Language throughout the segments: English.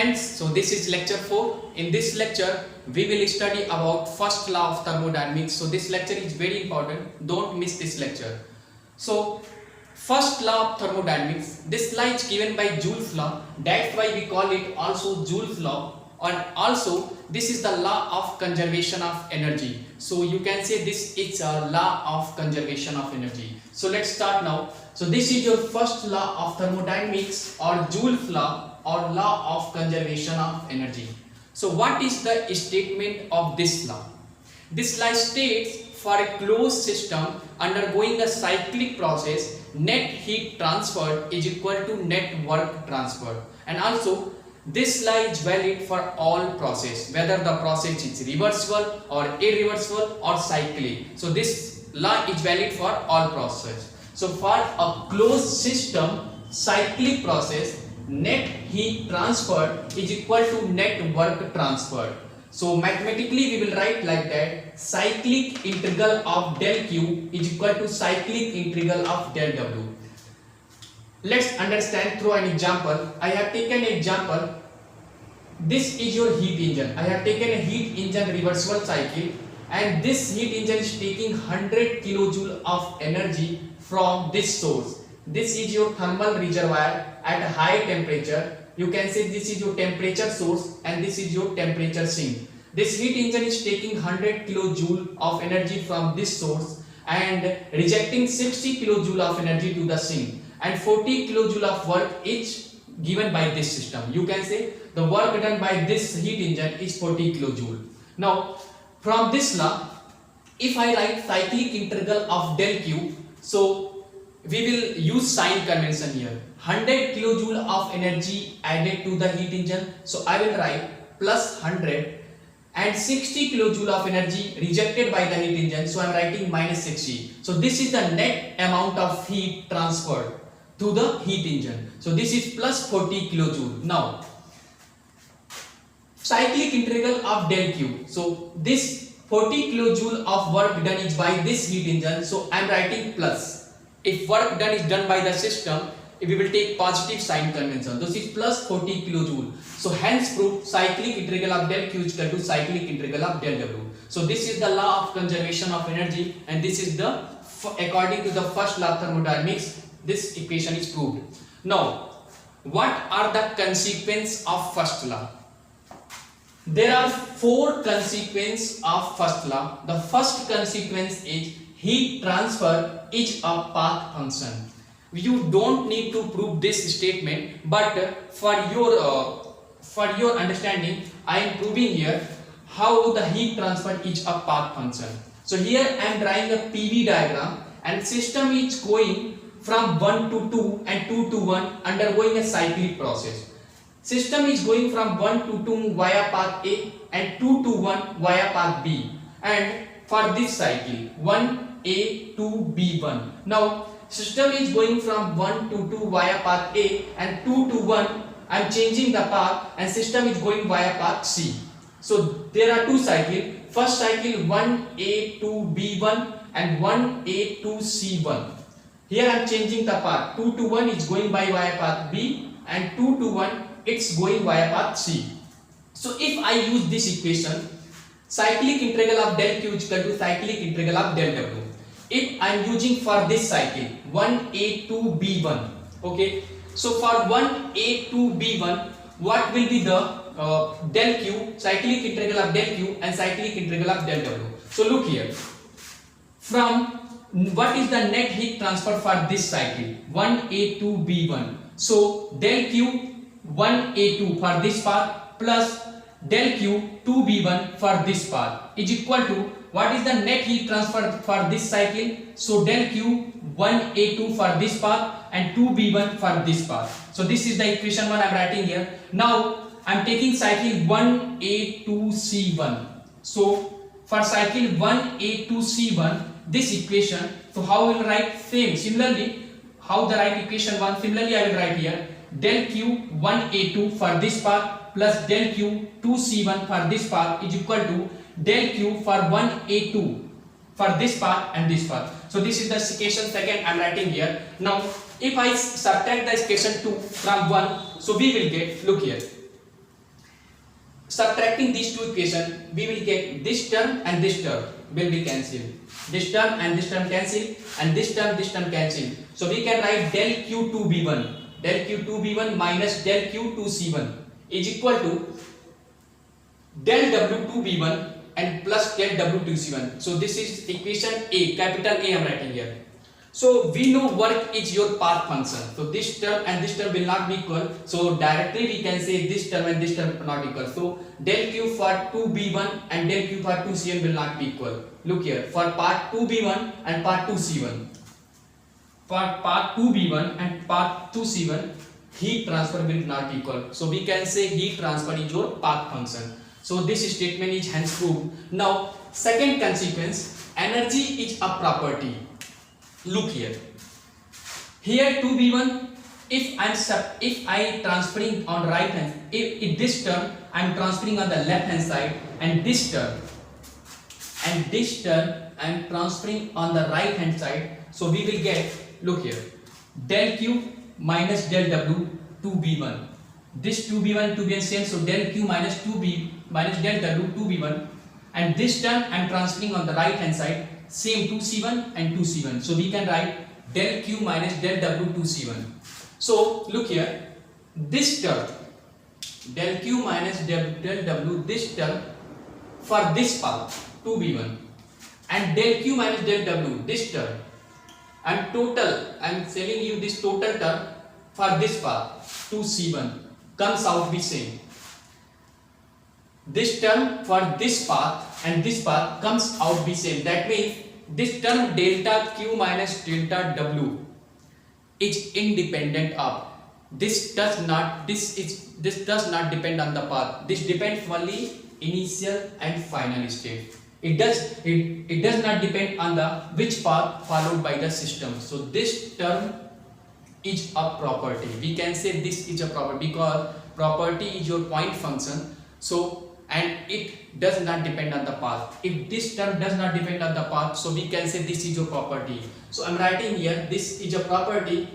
friends, so this is lecture 4. In this lecture, we will study about first law of thermodynamics. So this lecture is very important. Don't miss this lecture. So first law of thermodynamics, this law is given by Joule's law. That's why we call it also Joule's law. And also this is the law of conservation of energy. So you can say this is a law of conservation of energy. So let's start now. So this is your first law of thermodynamics or Joule's law or law of conservation of energy. So what is the statement of this law? This law states for a closed system undergoing a cyclic process, net heat transferred is equal to net work transferred. And also this law is valid for all process, whether the process is reversible or irreversible or cyclic. So this law is valid for all process. So for a closed system cyclic process, net heat transferred is equal to net work transferred. So mathematically we will write like that: cyclic integral of del Q is equal to cyclic integral of del W. Let's understand through an example. I have taken an example. This is your heat engine. I have taken a heat engine reversible cycle, and this heat engine is taking 100 kilojoule of energy from this source. This is your thermal reservoir at a high temperature. You can say this is your temperature source and this is your temperature sink. This heat engine is taking 100 kilojoule of energy from this source and rejecting 60 kilojoule of energy to the sink, and 40 kilojoule of work is given by this system. You can say the work done by this heat engine is 40 kilojoule. Now from this law, if I write cyclic integral of del Q, so we will use sign convention here. 100 kilojoule of energy added to the heat engine, so I will write plus 100, and 60 kilojoule of energy rejected by the heat engine, so I am writing minus 60. So this is the net amount of heat transferred to the heat engine. So this is plus 40 kilojoule. Now cyclic integral of del Q, so this 40 kilojoule of work done is by this heat engine, so I am writing plus. If work done is done by the system, we will take positive sign convention. This is plus 40 kilojoule. So hence proof cyclic integral of del Q is equal to cyclic integral of del W. So this is the law of conservation of energy, and this is the, according to the first law of thermodynamics, this equation is proved. Now what are the consequences of first law? There are 4 consequences of first law. The first consequence is heat transfer is a path function. You don't need to prove this statement, but for your understanding, I am proving here how the heat transfer is a path function. So here I am drawing a PV diagram, and system is going from 1 to 2 and 2 to 1, undergoing a cyclic process. System is going from 1 to 2 via path A and 2 to 1 via path B. And for this cycle, 1A to B1. Now system is going from 1 to 2 via path A and 2 to 1. I am changing the path and system is going via path C. So there are 2 cycles. First cycle 1A to B1 and 1A to C1. Here I am changing the path. 2 to 1 is going by via path B, and 2 to 1 it's going via path C. So if I use this equation, cyclic integral of del Q is equal to cyclic integral of del W. If I am using for this cycle 1A to B1, okay, so for 1A to B1, what will be the del Q, cyclic integral of del Q and cyclic integral of del W. So look here, from what is the net heat transfer for this cycle 1A to B1, so del Q 1A2 for this path plus del Q 2B1 for this path is equal to what is the net heat transfer for this cycle, so del Q 1A2 for this path and 2B1 for this path. So this is the equation 1 I am writing here. Now I am taking cycle 1A to C1. So for cycle 1A to C1, this equation, so how we will write same, similarly how the write equation 1, similarly I will write here del Q 1A2 for this path plus del Q 2C1 for this path is equal to del Q for 1A2 for this path and this path. So this is the equation second I am writing here. Now if I subtract the equation 2 from 1, so we will get, look here, Subtracting these two equations, we will get this term and this term will be cancelled. This term and this term cancel, and this term cancel. So we can write del Q2B1 minus del Q2C1 is equal to del W2B1 and plus del W2C1. So this is equation A, capital A I am writing here. So we know work is your path function. So this term and this term will not be equal. So directly we can say this term and this term are not equal. So del Q for 2B1 and del Q for 2C1 will not be equal. Look here, for part 2B1 and part 2C1. For part 2B1 and part 2C1, heat transfer will not be equal. So we can say heat transfer is your path function. So this statement is hence proved. Now second consequence, energy is a property. Look here. Here 2B1, if I transferring on right hand, if this term I am transferring on the left hand side, and this term I am transferring on the right hand side. So we will get, look here, del Q minus del W 2B1. This 2B1 same, so del Q minus 2B minus del W 2B1, and this term I am transferring on the right hand side, same 2C1 and 2C1. So we can write del Q minus del W 2C1. So look here, this term del Q minus del W, this term for this path 2B1, and del Q minus del W, this term, and total I am telling you this total term for this path 2C1 comes out the same. This term for this path and this path comes out the same. That means this term delta Q minus delta W is independent of this. Does not depend on the path. This depends only initial and final state. It does not depend on the which path followed by the system. So this term is a property. We can say this is a property because property is your point function. So and it does not depend on the path. If this term does not depend on the path, so we can say this is your property. So I am writing here, this is a property.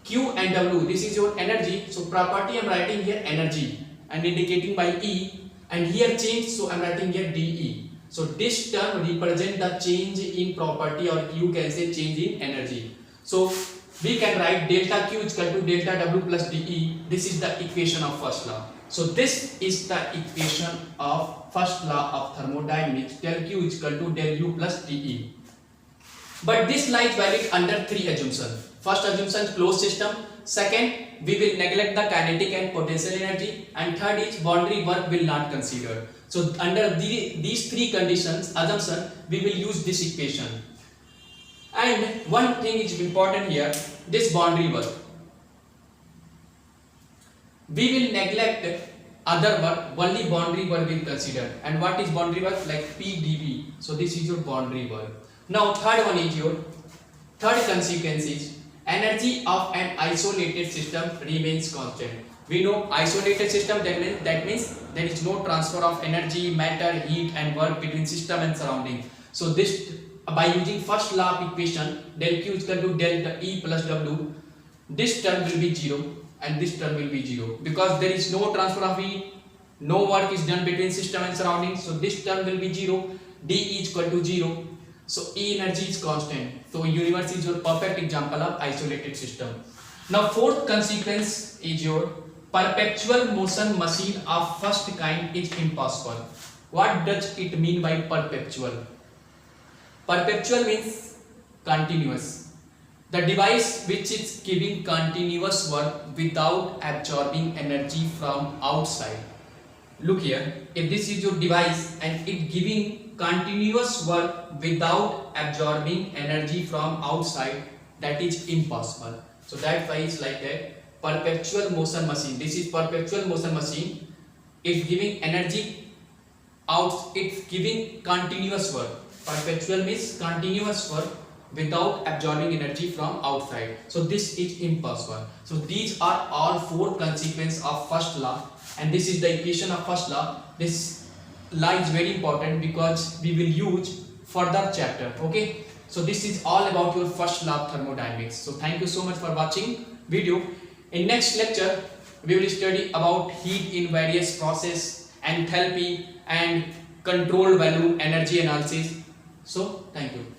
Q and W, this is your energy. So property I am writing here energy and indicating by E, and here change, so I am writing here dE. So this term represent the change in property, or you can say change in energy. So we can write delta Q is equal to delta W plus dE. This is the equation of first law. So this is the equation of first law of thermodynamics, del Q is equal to del U plus dE. But this law is valid under three assumptions. First assumption, closed system. Second, we will neglect the kinetic and potential energy. And third is boundary work will not consider. So under these three conditions, assumption, we will use this equation. And one thing is important here, this boundary work. We will neglect other work, only boundary work will consider. And what is boundary work? Like PdV. So this is your boundary work. Now third one is your third consequence is energy of an isolated system remains constant. We know isolated system, that means there is no transfer of energy, matter, heat and work between system and surrounding. So this, by using first law of equation, del Q is equal to delta E plus W, this term will be 0 and this term will be 0 because there is no transfer of heat, no work is done between system and surroundings. So this term will be 0, dE is equal to 0. So E energy is constant. So universe is your perfect example of isolated system. Now fourth consequence is your perpetual motion machine of first kind is impossible. What does it mean by perpetual? Perpetual means continuous. The device which is giving continuous work without absorbing energy from outside. Look here, if this is your device and it giving continuous work without absorbing energy from outside, that is impossible. So that's why it's like a perpetual motion machine. This is perpetual motion machine. It's giving energy out, it's giving continuous work. Perpetual means continuous work without absorbing energy from outside. So this is impossible. So these are all four consequences of first law, and this is the equation of first law. This law is very important because we will use further chapter. Okay, so this is all about your first law of thermodynamics. So thank you so much for watching video. In next lecture we will study about heat in various process enthalpy and control value energy analysis. So thank you.